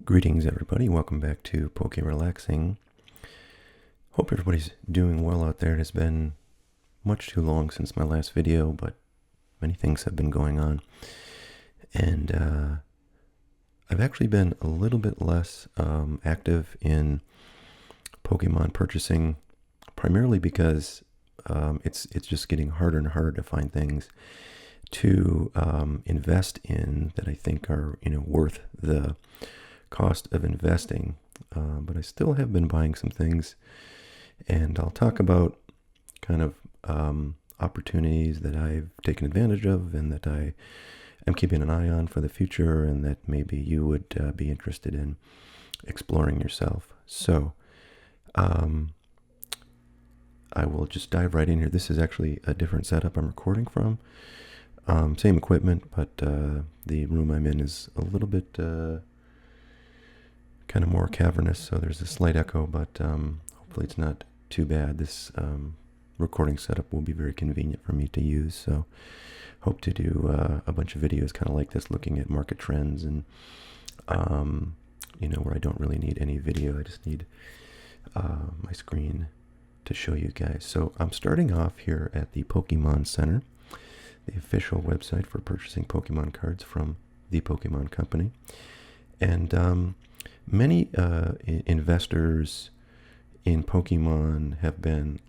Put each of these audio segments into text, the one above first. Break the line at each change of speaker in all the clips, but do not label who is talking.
Greetings everybody, welcome back to Poke Relaxing. Hope everybody's doing well out there. It has been much too long since my last video, but many things have been going on. And I've actually been a little bit less active in Pokemon purchasing, primarily because it's just getting harder and harder to find things to invest in that I think are worth the cost of investing, but I still have been buying some things, and I'll talk about kind of opportunities that I've taken advantage of and that I am keeping an eye on for the future, and that maybe you would be interested in exploring yourself. So I will just dive right in here. This is actually a different setup I'm recording from. Same equipment, but the room I'm in is a little bit kind of more cavernous, so there's a slight echo, but hopefully it's not too bad. This recording setup will be very convenient for me to use, so hope to do a bunch of videos kind of like this, looking at market trends and where I don't really need any video. I just need my screen to show you guys. So I'm starting off here at the Pokemon Center, the official website for purchasing Pokemon cards from the Pokemon Company. And many investors in Pokemon have been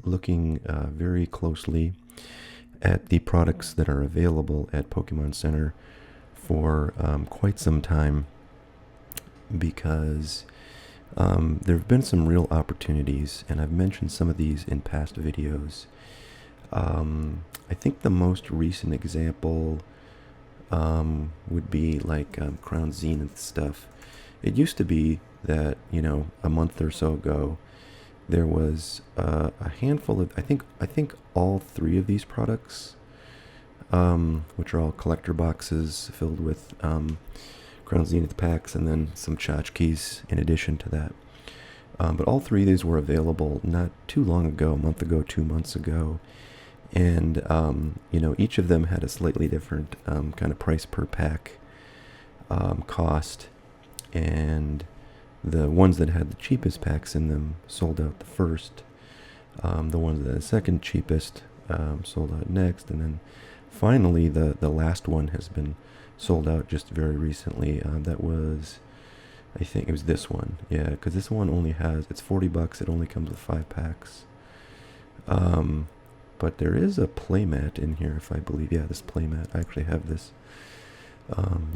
looking very closely at the products that are available at Pokemon Center for quite some time, because there have been some real opportunities, and I've mentioned some of these in past videos. I think the most recent example would be like Crown Zenith stuff. It used to be that, a month or so ago, there was a handful of, I think all three of these products, which are all collector boxes filled with Crown Zenith packs and then some tchotchkes in addition to that. But all three of these were available not too long ago, a month ago, 2 months ago. And, each of them had a slightly different kind of price per pack cost. And the ones that had the cheapest packs in them sold out the first. The ones that had the second cheapest sold out next. And then finally, the last one has been sold out just very recently. That was, I think it was this one. Yeah, because this one only has, it's $40. It only comes with 5 packs. But there is a playmat in here, if I believe. Yeah, this playmat. I actually have this.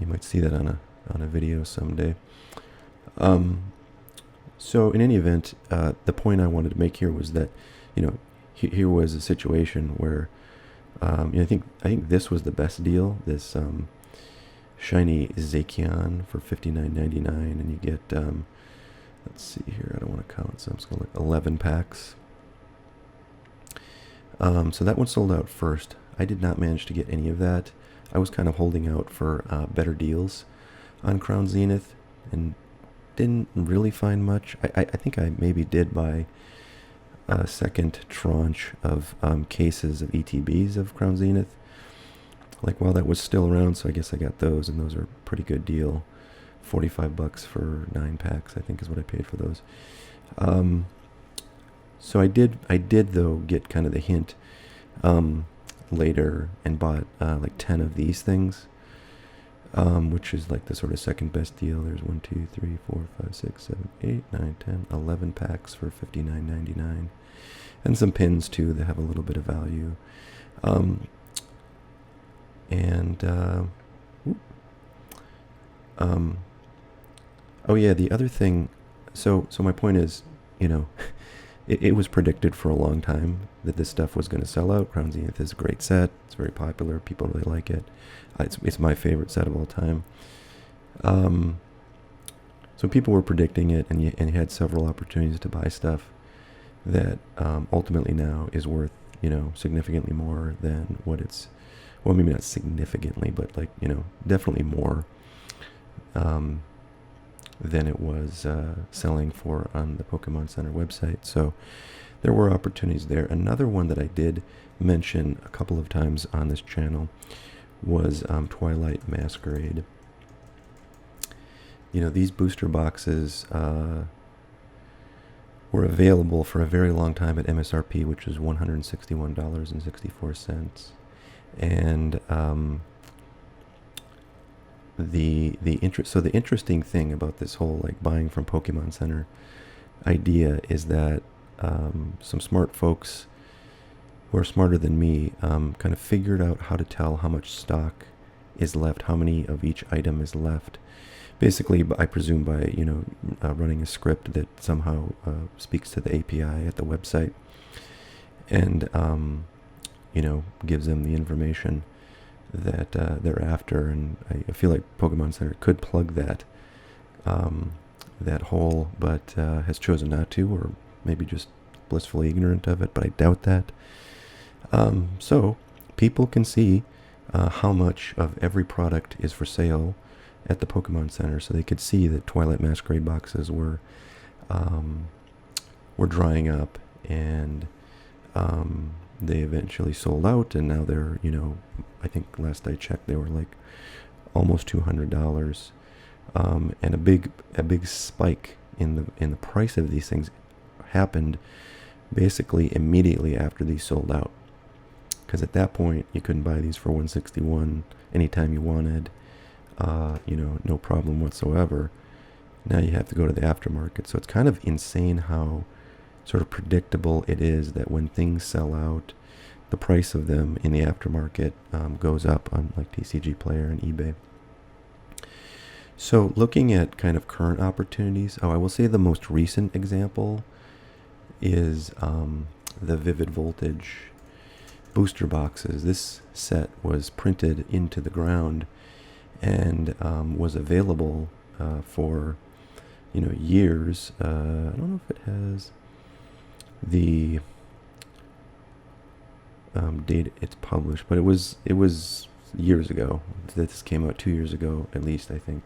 You might see that on a video someday. So in any event, the point I wanted to make here was that, here was a situation where, I think this was the best deal. This shiny Zacian for $59.99, and you get, let's see here. I don't want to count, so I'm just gonna look. 11 packs. So that one sold out first. I did not manage to get any of that. I was kind of holding out for better deals on Crown Zenith and didn't really find much. I think I maybe did buy a second tranche of cases of ETBs of Crown Zenith, like while that was still around, so I guess I got those, and those are a pretty good deal. $45 for 9 packs, I think, is what I paid for those. So I did though get kind of the hint later and bought like 10 of these things, which is like the sort of second best deal. There's 1, 2, 3, 4, 5, 6, 7, 8, 9, 10, 11 packs for $59.99, and some pins too that have a little bit of value. Oh yeah, the other thing. So my point is, It was predicted for a long time that this stuff was going to sell out. Crown Zenith is a great set. It's very popular. People really like it. It's my favorite set of all time. So people were predicting it, and you had several opportunities to buy stuff that ultimately now is worth, significantly more than what it's, well, maybe not significantly, but like, definitely more than it was selling for on the Pokemon Center website. So there were opportunities there. Another one that I did mention a couple of times on this channel was Twilight Masquerade. these booster boxes were available for a very long time at MSRP, which is $161.64. And the interesting thing about this whole like buying from Pokemon Center idea is that some smart folks who are smarter than me kind of figured out how to tell how much stock is left, how many of each item is left. Basically, I presume by running a script that somehow speaks to the API at the website, and gives them the information that they're after. And I feel like Pokemon Center could plug that hole, but has chosen not to, or maybe just blissfully ignorant of it. But I doubt that. So people can see how much of every product is for sale at the Pokemon Center, so they could see that Twilight Masquerade boxes were drying up, and they eventually sold out, and now they're, I think last I checked, they were like almost $200, and a big spike in the price of these things happened basically immediately after these sold out, because at that point you couldn't buy these for $161 anytime you wanted. No problem whatsoever. Now you have to go to the aftermarket. So it's kind of insane how sort of predictable it is that when things sell out, the price of them in the aftermarket goes up on like TCG Player and eBay. So looking at kind of current opportunities, I will say the most recent example is the Vivid Voltage booster boxes. This set was printed into the ground and was available for years. I don't know if it has the date it's published, but it was years ago. This came out 2 years ago at least, I think.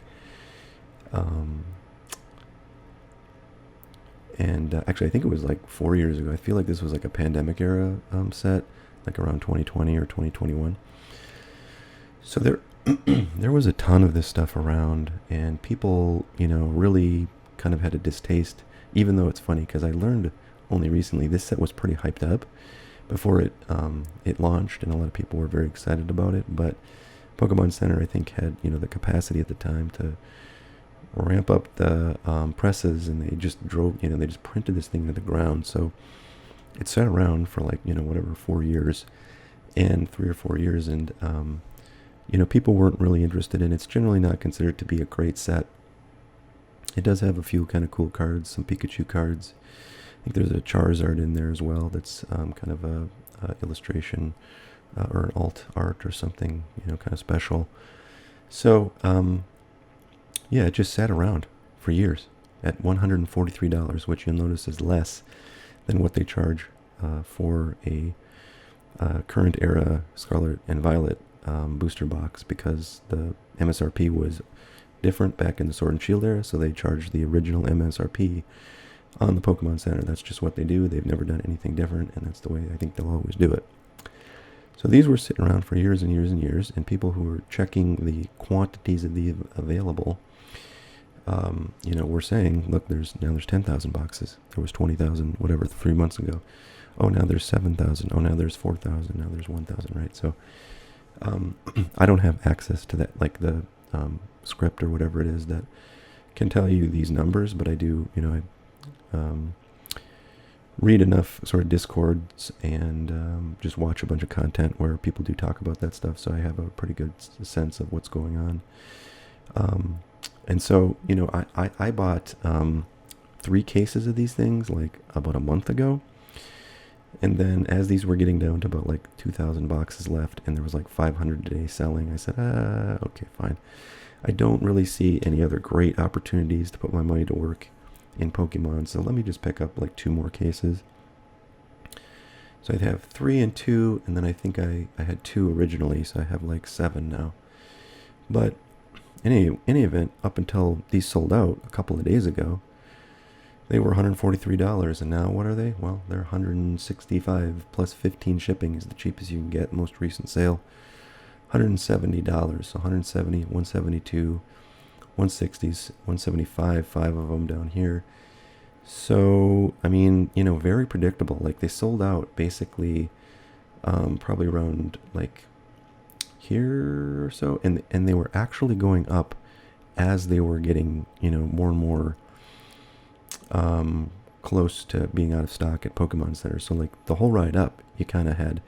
And actually I think it was like 4 years ago. I feel like this was like a pandemic era set, like around 2020 or 2021. So there was a ton of this stuff around, and people, really kind of had a distaste, even though it's funny because I learned only recently this set was pretty hyped up before it launched, and a lot of people were very excited about it. But Pokemon Center, I think, had the capacity at the time to ramp up the presses, and they just they just printed this thing to the ground. So it sat around for like 4 years, and 3 or 4 years, and people weren't really interested in it. It's generally not considered to be a great set. It does have a few kind of cool cards, some Pikachu cards. I think there's a Charizard in there as well that's kind of a illustration or an alt art or something, kind of special. So, it just sat around for years at $143, which you'll notice is less than what they charge for a current era Scarlet and Violet booster box, because the MSRP was different back in the Sword and Shield era, so they charged the original MSRP on the Pokemon Center. That's just what they do. They've never done anything different, and that's the way I think they'll always do it. So these were sitting around for years and years and years, and people who were checking the quantities of the available, were saying, look, there's 10,000 boxes. There was 20,000, whatever, 3 months ago. Oh, now there's 7,000. Oh, now there's 4,000. Now there's 1,000, right? So I don't have access to that, like the script or whatever it is that can tell you these numbers, but I do, I read enough sort of Discords and just watch a bunch of content where people do talk about that stuff, so I have a pretty good sense of what's going on. And so, I bought 3 cases of these things like about a month ago. And then as these were getting down to about like 2,000 boxes left, and there was like 500 a day selling, I said, okay, fine. I don't really see any other great opportunities to put my money to work in Pokemon, so let me just pick up like 2 more cases. So I'd have 3 and 2, and then I think I had 2 originally, so I have like 7 now. But in any event, up until these sold out a couple of days ago, they were $143, and now what are they? Well, they're $165 plus 15 shipping is the cheapest you can get. Most recent sale, $170. So $170, $172, 160s, 175, 5 of them down here. So, I mean, very predictable. Like, they sold out basically probably around like here or so, and they were actually going up as they were getting, more and more close to being out of stock at Pokemon Center. So, like, the whole ride up, you kind of had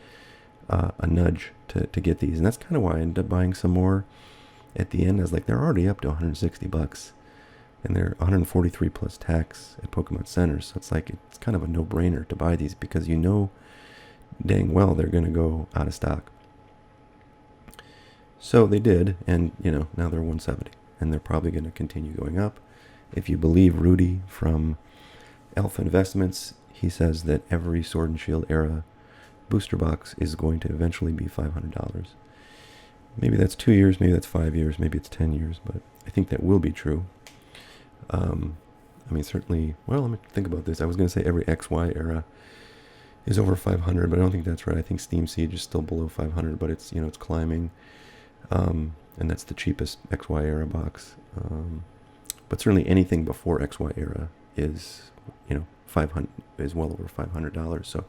a nudge to get these, and that's kind of why I ended up buying some more at the end. I was like, they're already up to $160, and they're 143 plus tax at Pokemon Center. So it's like, it's kind of a no-brainer to buy these, because dang well they're going to go out of stock. So they did, and now they're 170, and they're probably going to continue going up. If you believe Rudy from Alpha Investments, he says that every Sword and Shield era booster box is going to eventually be $500. Maybe that's 2 years, maybe that's 5 years, maybe it's 10 years, but I think that will be true. I mean, certainly, well, let me think about this. I was going to say every XY era is over 500, but I don't think that's right. I think Steam Siege is still below 500, but it's, it's climbing. And that's the cheapest XY era box. But certainly anything before XY era is, 500, is well over $500. So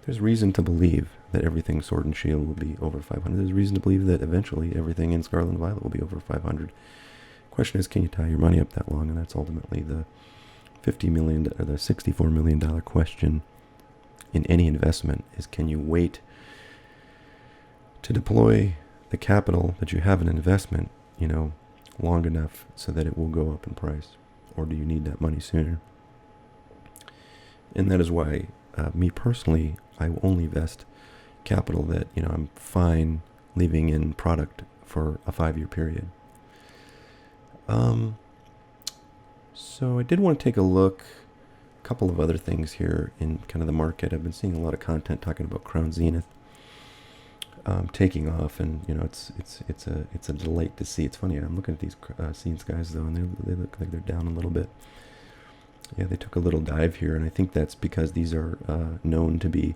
there's reason to believe that everything Sword and Shield will be over 500. There's reason to believe that eventually everything in Scarlet and Violet will be over 500. Question is, can you tie your money up that long? And that's ultimately the $50 million or the $64 million question in any investment, is, can you wait to deploy the capital that you have in an investment, long enough so that it will go up in price, or do you need that money sooner? And that is why, me personally, I only invest capital that, I'm fine leaving in product for a 5-year period. So I did want to take a look, a couple of other things here in kind of the market. I've been seeing a lot of content talking about Crown Zenith taking off, and it's a delight to see. It's funny, I'm looking at these scenes guys though, and they look like they're down a little bit. Yeah, they took a little dive here, and I think that's because these are known to be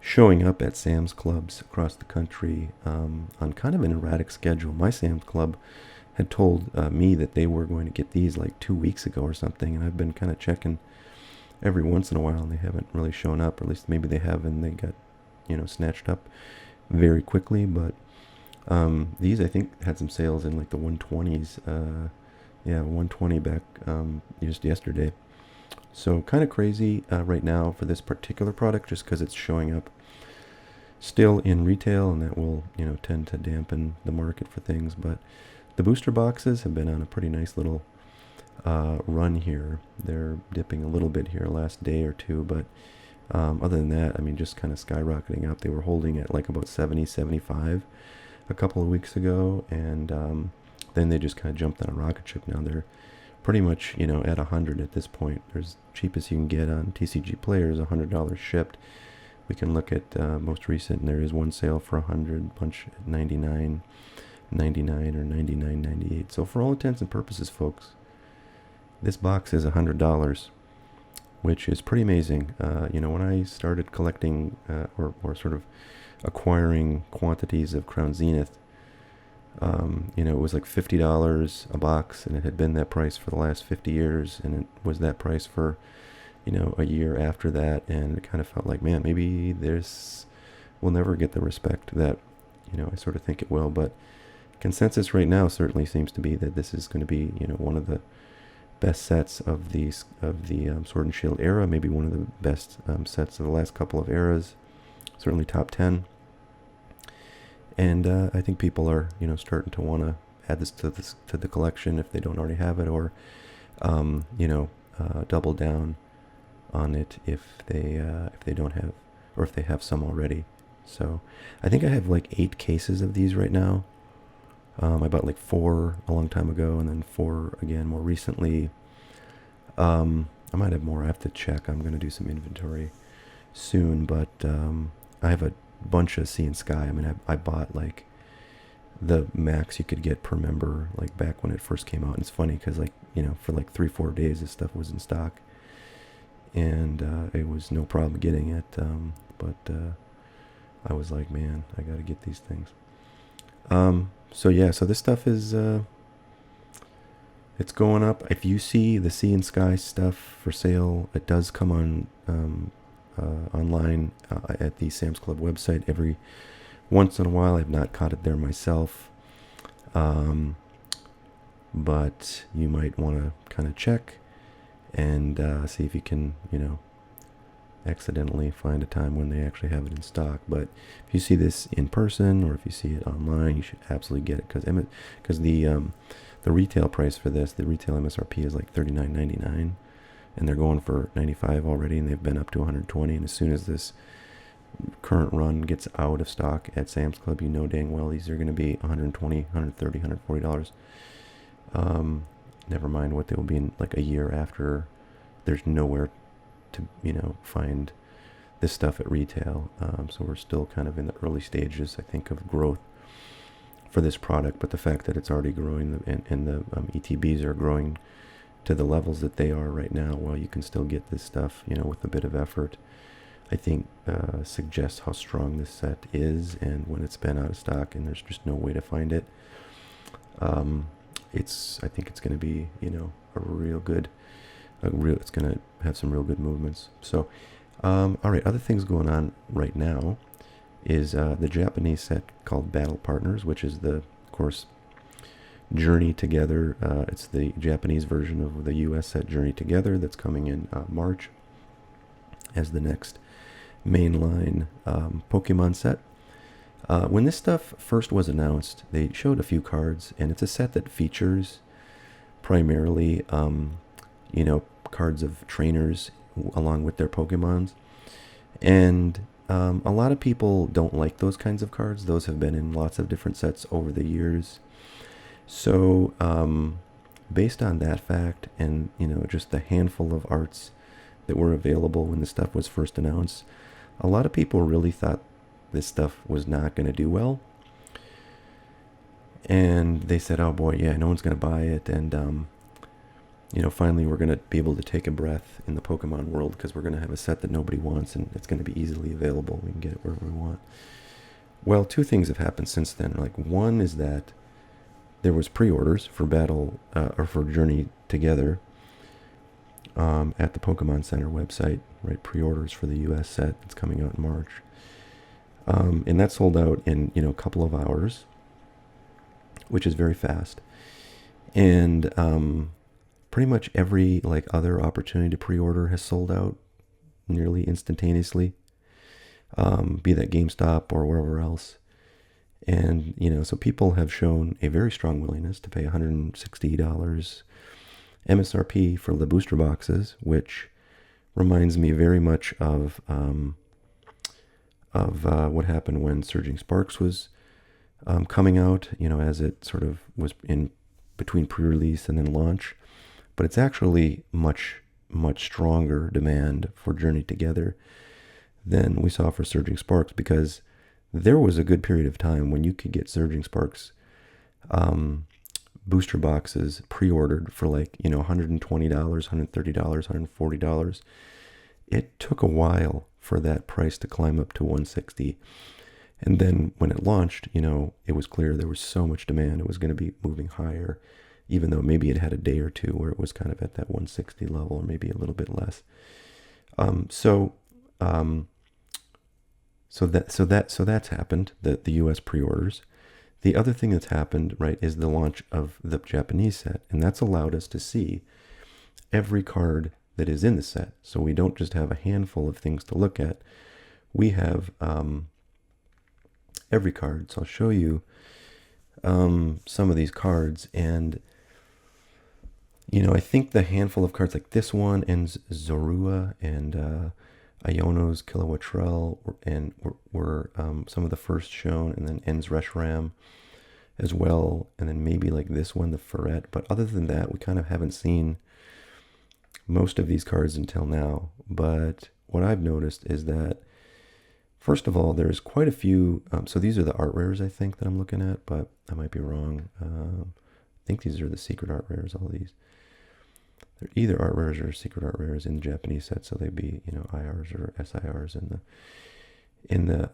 showing up at Sam's Clubs across the country on kind of an erratic schedule. My Sam's Club had told me that they were going to get these like 2 weeks ago or something, and I've been kind of checking every once in a while, and they haven't really shown up, or at least maybe they have, and they got snatched up very quickly. But these, I think, had some sales in like the 120s. 120 back just yesterday. So kind of crazy right now for this particular product, just because it's showing up still in retail, and that will tend to dampen the market for things. But the booster boxes have been on a pretty nice little run here. They're dipping a little bit here last day or two, but other than that, I mean, just kind of skyrocketing up. They were holding at like about 70, 75 a couple of weeks ago, and then they just kind of jumped on a rocket ship. Now they're pretty much, at 100 at this point. There's cheapest you can get on TCG Players, $100 shipped. We can look at most recent, and there is one sale for 100, bunch at 99.99 or 99.98. So for all intents and purposes, folks, this box is $100, which is pretty amazing. When I started collecting or sort of acquiring quantities of Crown Zenith, it was like $50 a box, and it had been that price for the last 50 years, and it was that price for, a year after that, and it kind of felt like, man, maybe this will never get the respect that, I sort of think it will. But consensus right now certainly seems to be that this is going to be, one of the best sets of the Sword and Shield era, maybe one of the best sets of the last couple of eras, certainly top 10. And I think people are, starting to want to add this to the collection if they don't already have it, or, double down on it if they don't have, or if they have some already. So I think I have like 8 cases of these right now. I bought like 4 a long time ago, and then 4 again more recently. I might have more. I have to check. I'm going to do some inventory soon, but I have a bunch of Sea and Sky. I mean, I bought like the max you could get per member, like back when it first came out. And it's funny because, like, for like 3-4 days this stuff was in stock, and it was no problem getting it. But I was like, man, I got to get these things. So this stuff is It's going up. If you see the Sea and Sky stuff for sale, it does come on online at the Sam's Club website every once in a while. I've not caught it there myself, but you might want to kind of check and see if you can, accidentally find a time when they actually have it in stock. But if you see this in person or if you see it online, you should absolutely get it, because the retail price for this, the retail MSRP is like $39.99, and they're going for $95 already, and they've been up to $120. And as soon as this current run gets out of stock at Sam's Club, you know dang well these are going to be $120, $130, $140. Never mind what they will be in like a year after. There's nowhere to find this stuff at retail. So we're still kind of in the early stages, I think, of growth for this product. But the fact that it's already growing and the ETBs are growing to the levels that they are right now, while you can still get this stuff, with a bit of effort, I think suggests how strong this set is. And when it's been out of stock and there's just no way to find it, I think it's going to be, a real good, it's going to have some real good movements. So, all right, other things going on right now is the Japanese set called Battle Partners, which is of course, Journey Together. It's the Japanese version of the U.S. set Journey Together that's coming in March as the next mainline Pokemon set. When this stuff first was announced, they showed a few cards, and it's a set that features primarily, cards of trainers along with their Pokemons. And a lot of people don't like those kinds of cards. Those have been in lots of different sets over the years. So based on that fact and, just the handful of arts that were available when the stuff was first announced, a lot of people really thought this stuff was not going to do well. And they said, oh boy, yeah, no one's going to buy it. And, finally we're going to be able to take a breath in the Pokemon world, because we're going to have a set that nobody wants and it's going to be easily available. We can get it wherever we want. Well, two things have happened since then. Like, one is that there was pre-orders for or for Journey Together at the Pokemon Center website, right? Pre-orders for the U.S. set that's coming out in March. And that sold out in, a couple of hours, which is very fast. And pretty much every other opportunity to pre-order has sold out nearly instantaneously, be that GameStop or wherever else. And, so people have shown a very strong willingness to pay $160 MSRP for the booster boxes, which reminds me very much of what happened when Surging Sparks was coming out, as it sort of was in between pre-release and then launch. But it's actually much, much stronger demand for Journey Together than we saw for Surging Sparks, because there was a good period of time when you could get Surging Sparks booster boxes pre-ordered for $120, $130, $140. It took a while for that price to climb up to $160. And then when it launched, it was clear there was so much demand, it was going to be moving higher, even though maybe it had a day or two where it was kind of at that 160 level, or maybe a little bit less. So that's happened, the U.S. pre-orders. The other thing that's happened, right, is the launch of the Japanese set, and that's allowed us to see every card that is in the set. So we don't just have a handful of things to look at. We have every card. So I'll show you some of these cards, and I think the handful of cards like this one, and Zorua, and Iono's Kilowattrel, and were some of the first shown, and then En's Reshiram as well, and then maybe like this one, the Ferret. But other than that, we kind of haven't seen most of these cards until now. But what I've noticed is that, first of all, there's quite a few, so these are the art rares, I think, that I'm looking at, but I might be wrong. I think these are the secret art rares, all these. They're either art rares or secret art rares in the Japanese set, so they'd be, IRs or SIRs in the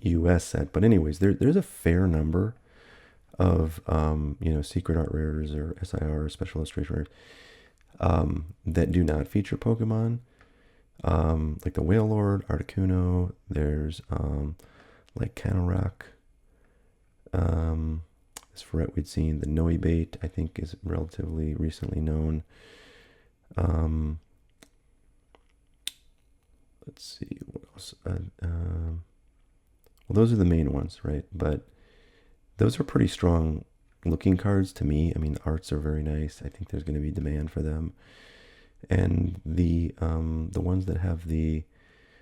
US set. But anyways, there's a fair number of secret art rares or SIR, special illustration rares, that do not feature Pokemon, like the Whale Lord, Articuno. There's like Canerock. As for it, we'd seen the Noibate, I think, is relatively recently known. Let's see, what else? Well, those are the main ones, right? But those are pretty strong looking cards to me. I mean, the arts are very nice. I think there's going to be demand for them. And the ones that have the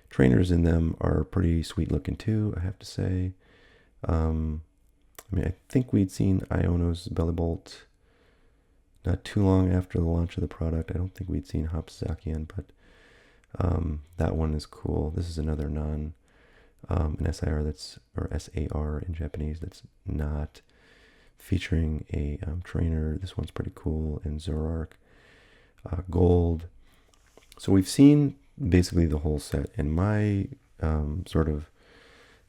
trainers in them are pretty sweet looking too, I have to say. I mean, I think we'd seen Iono's Bellibolt not too long after the launch of the product. I don't think we'd seen Hopsakian, but that one is cool. This is another an SIR or SAR in Japanese, that's not featuring a trainer. This one's pretty cool. And Zoroark, Gold. So we've seen basically the whole set, and my sort of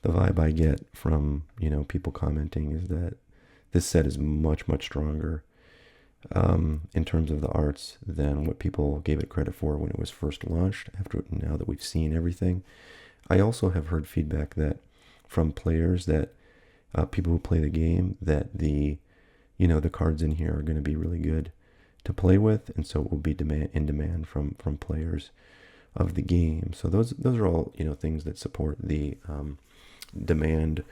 the vibe I get from people commenting is that this set is much, much stronger in terms of the arts than what people gave it credit for when it was first launched. Now that we've seen everything, I also have heard feedback that from players that people who play the game, that the cards in here are going to be really good to play with, and so it will be in demand from players of the game. So those are all things that support the demand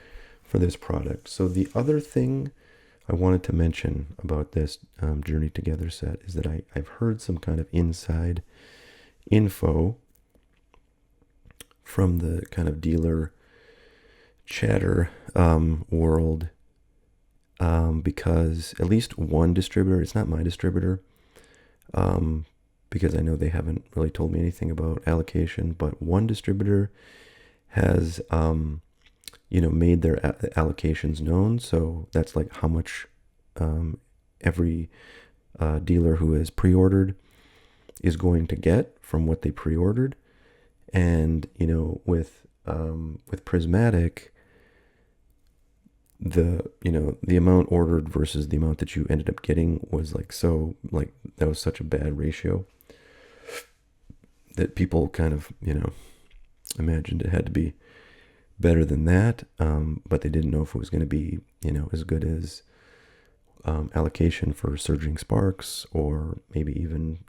for this product. So the other thing I wanted to mention about this Journey Together set is that I've heard some kind of inside info from the kind of dealer chatter world, because at least one distributor, it's not my distributor, because I know they haven't really told me anything about allocation, but one distributor has made their allocations known. So that's like how much every dealer who has pre-ordered is going to get from what they pre-ordered. And with Prismatic, the amount ordered versus the amount that you ended up getting was that was such a bad ratio that people kind of imagined it had to be better than that, but they didn't know if it was going to be as good as Allocation for Surging Sparks, or maybe even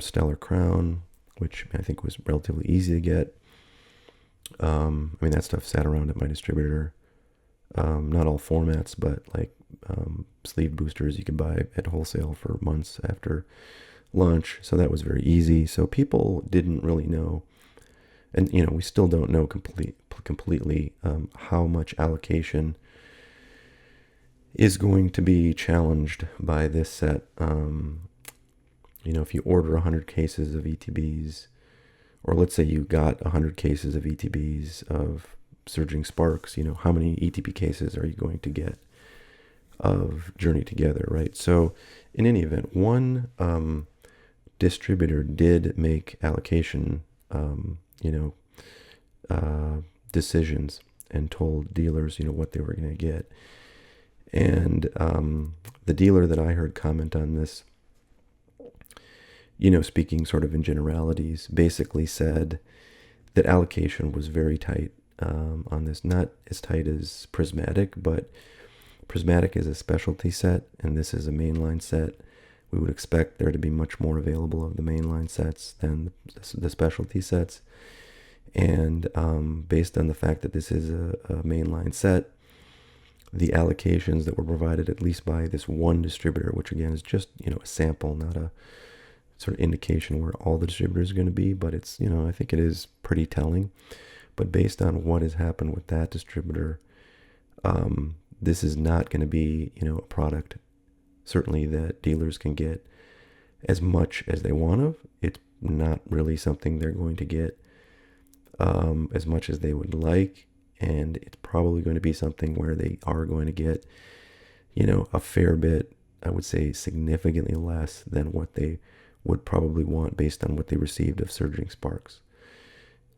Stellar Crown, which I think was relatively easy to get. I mean, that stuff sat around at my distributor. Not all formats, but like sleeve boosters you could buy at wholesale for months after launch. So that was very easy. So people didn't really know, and we still don't know completely how much Allocation is going to be challenged by this set. If you order 100 cases of ETBs, or let's say you got 100 cases of ETBs of Surging Sparks, how many ETB cases are you going to get of Journey Together, right? So in any event, one distributor did make allocation decisions and told dealers what they were going to get. And the dealer that I heard comment on this, speaking sort of in generalities, basically said that allocation was very tight on this. Not as tight as Prismatic, but Prismatic is a specialty set, and this is a mainline set. We would expect there to be much more available of the mainline sets than the specialty sets. And based on the fact that this is a mainline set, the allocations that were provided at least by this one distributor, which again is just a sample, not a sort of indication where all the distributors are going to be, but it's I think it is pretty telling. But based on what has happened with that distributor, this is not going to be a product certainly that dealers can get as much as they want to. It's not really something they're going to get as much as they would like, and it's probably going to be something where they are going to get a fair bit, I would say significantly less than what they would probably want based on what they received of Surging Sparks.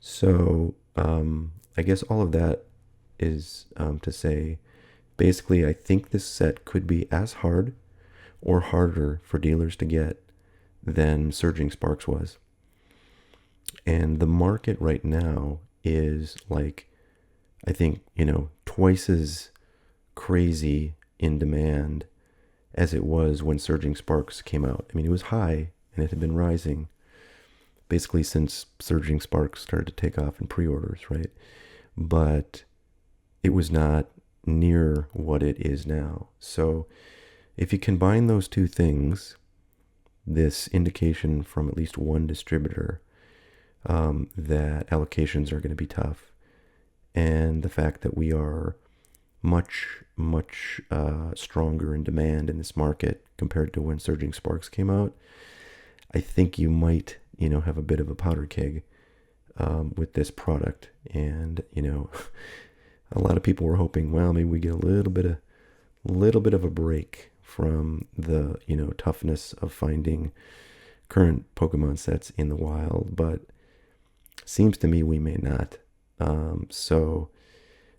So I guess all of that is to say Basically, I think this set could be as hard or harder for dealers to get than Surging Sparks was. And the market right now is like, I think, twice as crazy in demand as it was when Surging Sparks came out. I mean, it was high and it had been rising basically since Surging Sparks started to take off in pre-orders, right? But it was not near what it is now. So if you combine those two things, this indication from at least one distributor that allocations are going to be tough, and the fact that we are much stronger in demand in this market compared to when Surging Sparks came out, I think you might have a bit of a powder keg with this product. And a lot of people were hoping, well, maybe we get a little bit of a break from the toughness of finding current Pokemon sets in the wild, but seems to me we may not. So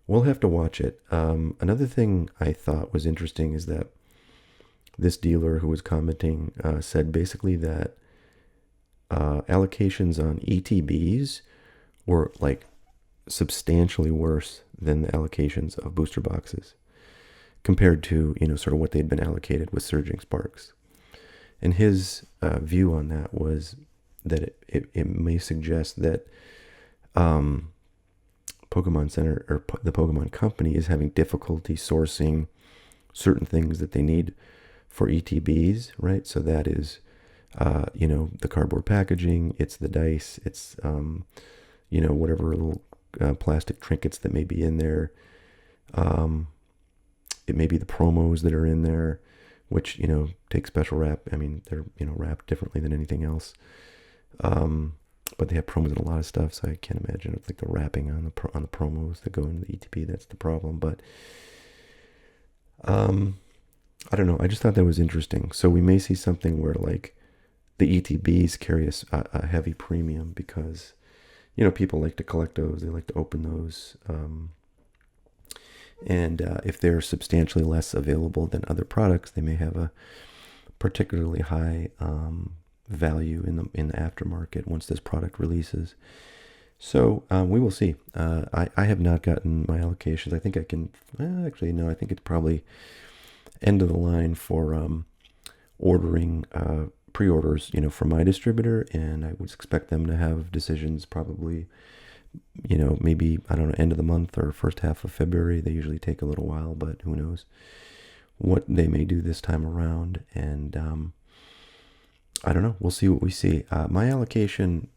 we'll have to watch it. Another thing I thought was interesting is that this dealer who was commenting said basically that allocations on ETBs were like substantially worse than the allocations of booster boxes compared to sort of what they'd been allocated with Surging Sparks. And his view on that was that it may suggest that Pokemon Center or the Pokemon Company is having difficulty sourcing certain things that they need for ETBs, right? So that is, the cardboard packaging, it's the dice, it's, whatever little plastic trinkets that may be in there. It may be the promos that are in there, which, take special wrap. I mean, they're, wrapped differently than anything else. But they have promos in a lot of stuff, so I can't imagine it's like the wrapping on the promos that go into the ETB. That's the problem. But I don't know. I just thought that was interesting. So we may see something where like the ETBs carry a heavy premium because people like to collect those. They like to open those. And if they're substantially less available than other products, they may have a particularly high value in the aftermarket once this product releases. So we will see. I have not gotten my allocations. I think I can. Actually, no. I think it's probably end of the line for ordering pre-orders. From my distributor, and I would expect them to have decisions probably. Maybe, I don't know, end of the month or first half of February. They usually take a little while, but who knows what they may do this time around. And I don't know. We'll see what we see. My allocation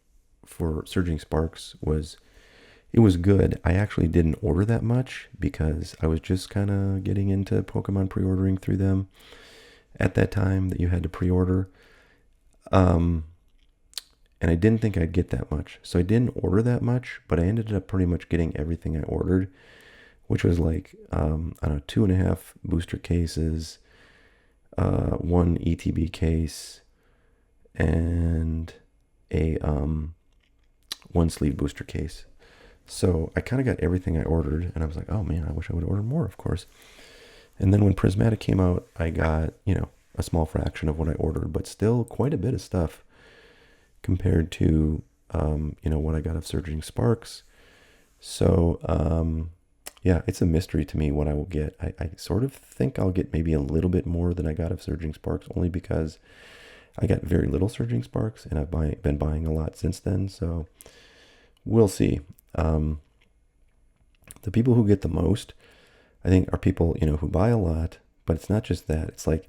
for Surging Sparks was good. I actually didn't order that much because I was just kind of getting into Pokemon pre-ordering through them at that time that you had to pre-order. And I didn't think I'd get that much. So I didn't order that much, but I ended up pretty much getting everything I ordered, which was like, I don't know, 2.5 booster cases, 1 ETB case, and a 1 sleeve booster case. So I kind of got everything I ordered, and I was like, oh man, I wish I would order more, of course. And then when Prismatic came out, I got, a small fraction of what I ordered, but still quite a bit of stuff compared to, what I got of Surging Sparks. So, yeah, it's a mystery to me what I will get. I sort of think I'll get maybe a little bit more than I got of Surging Sparks, only because I got very little Surging Sparks, and I've been buying a lot since then. So we'll see. The people who get the most, I think, are people, who buy a lot, but it's not just that. It's like,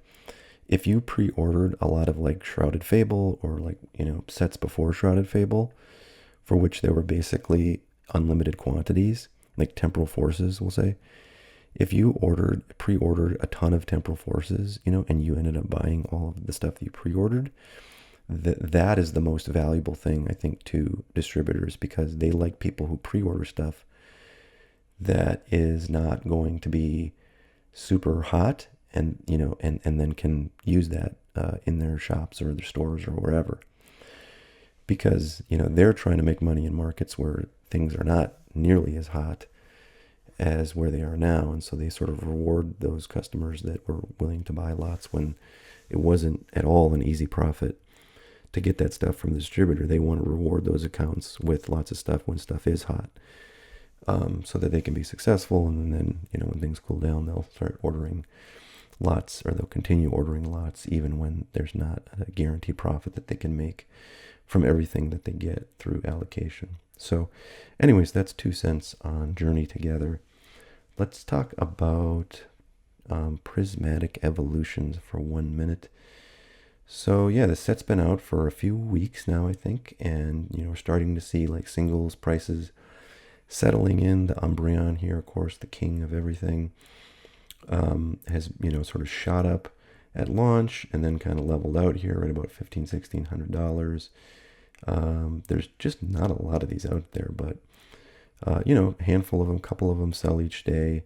if you pre-ordered a lot of like Shrouded Fable or like, sets before Shrouded Fable, for which there were basically unlimited quantities, like Temporal Forces, we'll say, if you pre-ordered a ton of Temporal Forces, and you ended up buying all of the stuff that you pre-ordered, that is the most valuable thing, I think, to distributors, because they like people who pre-order stuff that is not going to be super hot, and and then can use that in their shops or their stores or wherever, because they're trying to make money in markets where things are not nearly as hot, as where they are now. And so they sort of reward those customers that were willing to buy lots when it wasn't at all an easy profit to get that stuff from the distributor. They want to reward those accounts with lots of stuff when stuff is hot, so that they can be successful. And then, when things cool down, they'll start ordering lots, or they'll continue ordering lots even when there's not a guaranteed profit that they can make from everything that they get through allocation. So anyways, that's 2 cents on Journey Together. Let's talk about Prismatic Evolutions for 1 minute. So yeah, the set's been out for a few weeks now, I think, and we're starting to see like singles prices settling in. The Umbreon here, of course, the king of everything, has sort of shot up at launch and then kind of leveled out here at about $1,500-$1,600. There's just not a lot of these out there, but a handful of them, couple of them sell each day,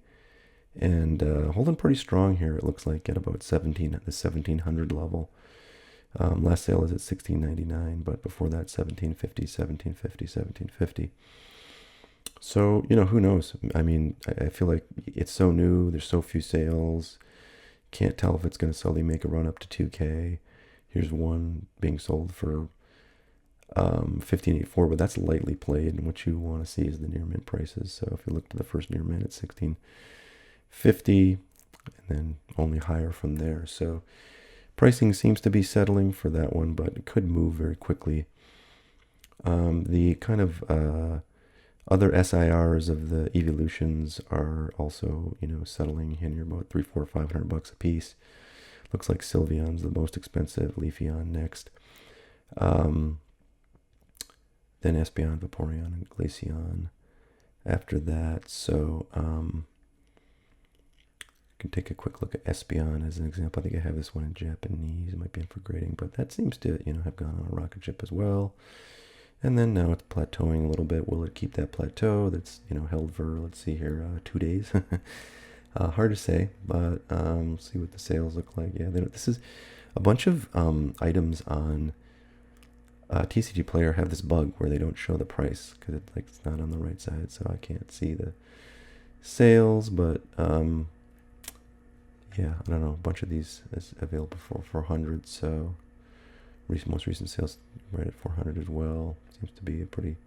and holding pretty strong here. It looks like at about the 1,700 level. Last sale is at $1,699, but before that, $1,750, $1,750, $1,750. So who knows? I mean, I feel like it's so new. There's so few sales. Can't tell if it's going to slowly make a run up to 2K. Here's one being sold for $1,584, but that's lightly played, and what you want to see is the near mint prices. So if you look to the first near mint, it's $1,650, and then only higher from there. So pricing seems to be settling for that one, but it could move very quickly. The kind of other SIRs of the Evolutions are also, settling in here about $300, $400, $500 a piece. Looks like Sylveon's the most expensive, Leafeon next. Then Espeon, Vaporeon, and Glaceon after that. So you can take a quick look at Espeon as an example. I think I have this one in Japanese. It might be in for grading, but that seems to, have gone on a rocket ship as well. And then now it's plateauing a little bit. Will it keep that plateau that's, held for, let's see here, 2 days? Hard to say, but see what the sales look like. Yeah, this is a bunch of items on TCG Player have this bug where they don't show the price because it's not on the right side, so I can't see the sales. But yeah, I don't know. A bunch of these is available for 400. So most recent sales right at 400 as well. Seems to be a pretty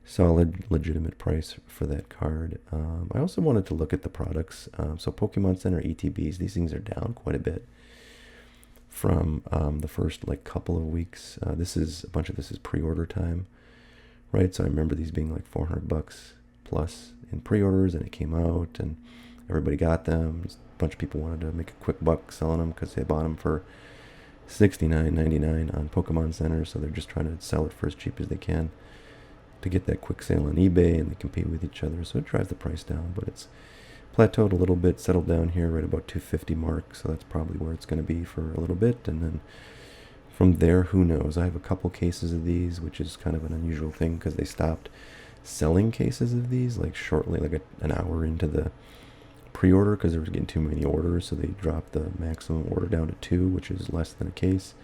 solid, legitimate price for that card. I also wanted to look at the products. So Pokemon Center ETBs, these things are down quite a bit from the first couple of weeks. A bunch of this is pre-order time, right? So I remember these being like $400 plus in pre-orders, and it came out and everybody got them. A bunch of people wanted to make a quick buck selling them because they bought them for $69.99 on Pokemon Center, so they're just trying to sell it for as cheap as they can to get that quick sale on eBay, and they compete with each other, so it drives the price down. But it's plateaued a little bit, settled down here right about 250 mark, so that's probably where it's going to be for a little bit, and then from there, who knows? I have a couple cases of these, which is kind of an unusual thing because they stopped selling cases of these shortly, an hour into the pre-order, because they were getting too many orders, so they dropped the maximum order down to 2, which is less than a case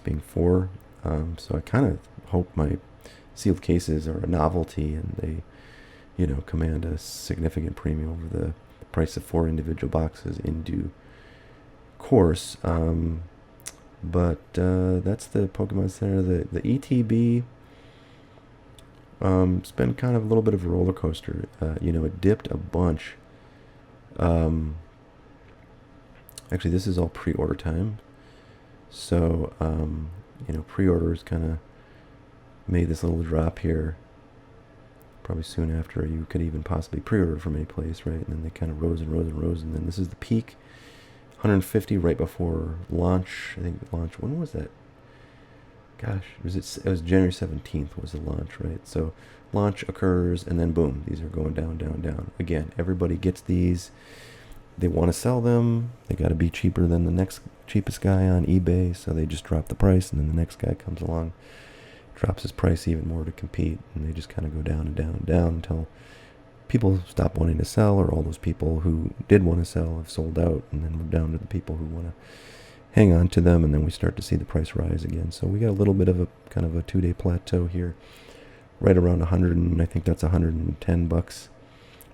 being 4. So I kind of hope my sealed cases are a novelty and they command a significant premium over the price of 4 individual boxes in due course. But that's the Pokemon Center. The ETB, it's been kind of a little bit of a roller coaster. It dipped a bunch. Actually, this is all pre-order time. So, pre-orders kind of made this little drop here. Probably soon after you could even possibly pre-order from any place, right? And then they kind of rose and rose and rose. And then this is the peak, 150 right before launch. I think launch, when was that? Gosh, it was January 17th was the launch, right? So launch occurs, and then boom, these are going down, down, down. Again, everybody gets these. They want to sell them. They got to be cheaper than the next cheapest guy on eBay, so they just drop the price, and then the next guy comes along, drops his price even more to compete, and they just kind of go down and down and down until people stop wanting to sell, or all those people who did want to sell have sold out, and then we're down to the people who want to hang on to them, and then we start to see the price rise again. So we got a little bit of a kind of a 2-day plateau here, right around 100, and I think that's $110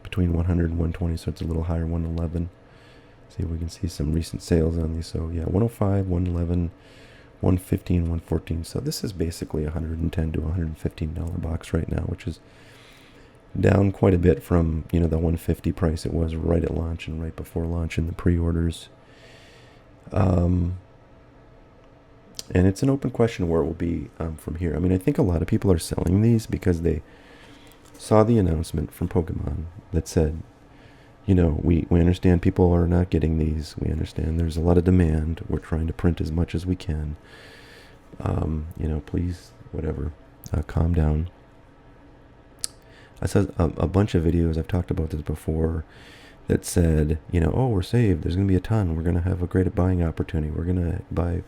between 100 and 120, so it's a little higher, 111. See if we can see some recent sales on these. So yeah, 105, 111, 115, 114. So this is basically $110 to $115 box right now, which is down quite a bit from, the 150 price it was right at launch and right before launch in the pre-orders. And it's an open question where it will be from here. I mean, I think a lot of people are selling these because they saw the announcement from Pokemon that said, we understand people are not getting these. We understand there's a lot of demand. We're trying to print as much as we can. Please, whatever, calm down. I saw a bunch of videos, I've talked about this before, that said, oh, we're saved. There's going to be a ton. We're going to have a great buying opportunity. We're going to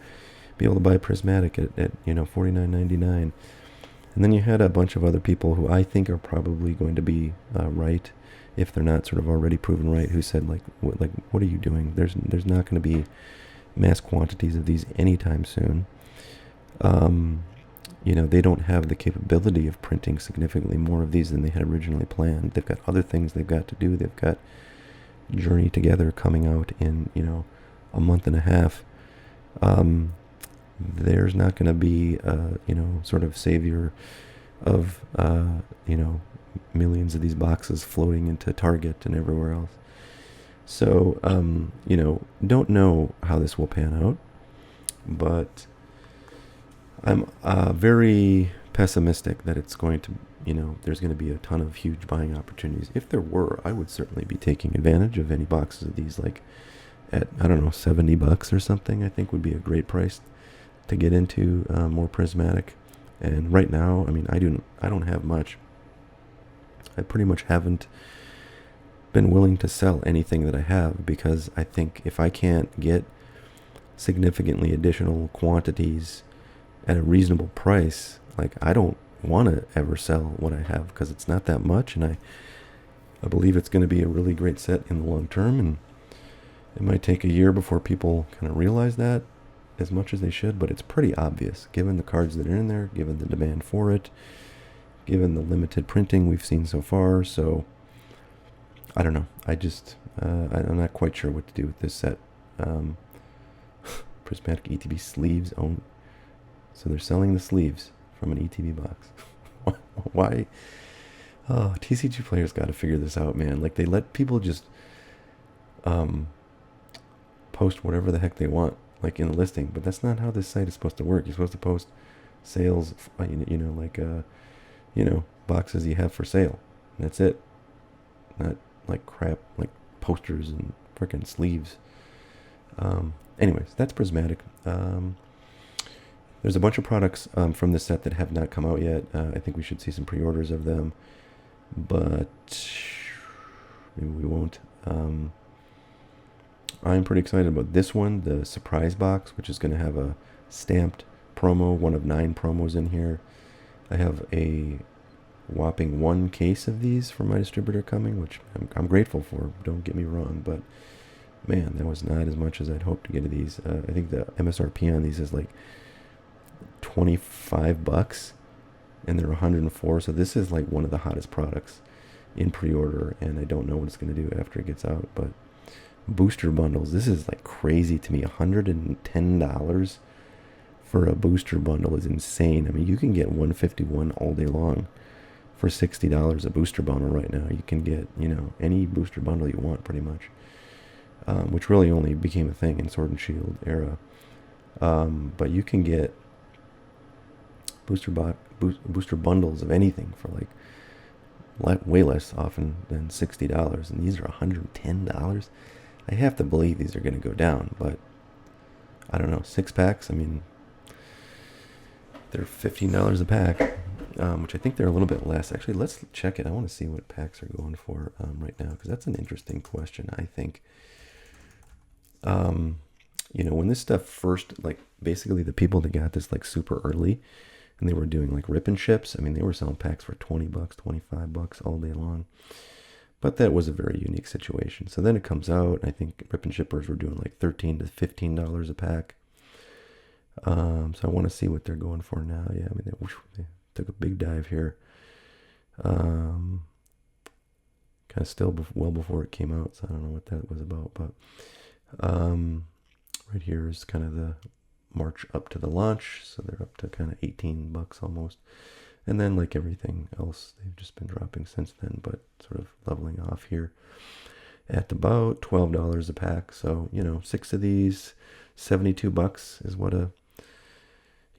be able to buy Prismatic at $49.99. And then you had a bunch of other people who I think are probably going to be right, if they're not sort of already proven right, who said, what are you doing? There's not going to be mass quantities of these anytime soon. They don't have the capability of printing significantly more of these than they had originally planned. They've got other things they've got to do. They've got Journey Together coming out in, a month and a half. There's not going to be, sort of savior of, millions of these boxes floating into Target and everywhere else. So, don't know how this will pan out, but I'm very pessimistic that it's going to, there's going to be a ton of huge buying opportunities. If there were, I would certainly be taking advantage of any boxes of these, like at, I don't know, $70 or something. I think would be a great price to get into more Prismatic. And right now, I mean, I don't have much. I pretty much haven't been willing to sell anything that I have, because I think if I can't get significantly additional quantities at a reasonable price, I don't want to ever sell what I have, because it's not that much, and I believe it's going to be a really great set in the long term, and it might take a year before people kind of realize that as much as they should, but it's pretty obvious, given the cards that are in there, given the demand for it, given the limited printing we've seen so far. So I don't know. I'm not quite sure what to do with this set. Prismatic ETB sleeves own. So they're selling the sleeves from an ETB box. Why? Oh, TCG players got to figure this out, man. They let people just post whatever the heck they want, in the listing, but that's not how this site is supposed to work. You're supposed to post sales, boxes you have for sale. And that's it. Not crap, posters and frickin' sleeves. Anyways, that's Prismatic. There's a bunch of products from this set that have not come out yet. I think we should see some pre-orders of them, but maybe we won't. I'm pretty excited about this one, the surprise box, which is going to have a stamped promo, one of 9 promos in here. I have a whopping 1 case of these from my distributor coming, which I'm grateful for, don't get me wrong, but man, that was not as much as I'd hoped to get of these. I think the MSRP on these is $25, and they're 104, so this is one of the hottest products in pre-order, and I don't know what it's going to do after it gets out. But booster bundles, this is crazy to me. $110 for a booster bundle is insane. I mean, you can get 151 all day long for $60 a booster bundle right now. You can get, any booster bundle you want pretty much, which really only became a thing in Sword and Shield era. But you can get booster bundles of anything for way less often than $60, and these are $110. I have to believe these are going to go down, but I don't know. 6 packs, I mean, they're $15 a pack, which I think they're a little bit less. Actually, let's check it. I want to see what packs are going for right now, because that's an interesting question, I think. When this stuff first, basically the people that got this super early, and they were doing rip and ships, I mean, they were selling packs for $20, $25 all day long. But that was a very unique situation. So then it comes out, and I think rip and shippers were doing $13 to $15 a pack. So I want to see what they're going for now. Yeah, I mean, they took a big dive here. kind of still well before it came out, so I don't know what that was about. But right here is kind of the march up to the launch, so they're up to kind of $18 almost. And then, like everything else, they've just been dropping since then, but sort of leveling off here at about $12 a pack. So, 6 of these, $72 is what a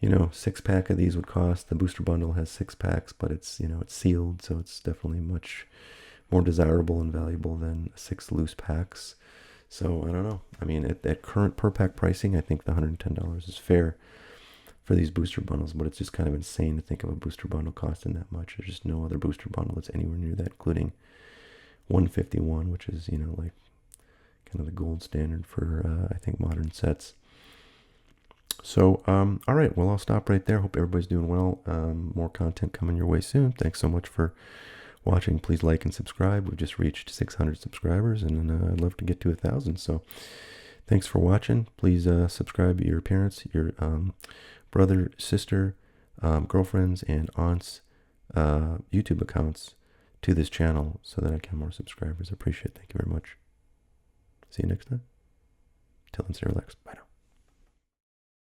6-pack of these would cost. The booster bundle has 6 packs, but it's it's sealed, so it's definitely much more desirable and valuable than 6 loose packs. So I don't know. I mean, at current per pack pricing, I think the $110 is fair for these booster bundles, but it's just kind of insane to think of a booster bundle costing that much. There's just no other booster bundle that's anywhere near that, including 151, which is like kind of the gold standard for I think modern sets. So all right, well, I'll stop right there. Hope everybody's doing well. More content coming your way soon. Thanks so much for watching. Please like and subscribe. We've just reached 600 subscribers, and I'd love to get to 1,000. So thanks for watching. Please subscribe to your parents, your brother, sister, girlfriends, and aunts' YouTube accounts to this channel so that I can have more subscribers. I appreciate it. Thank you very much. See you next time. Till then, stay relaxed. Bye now.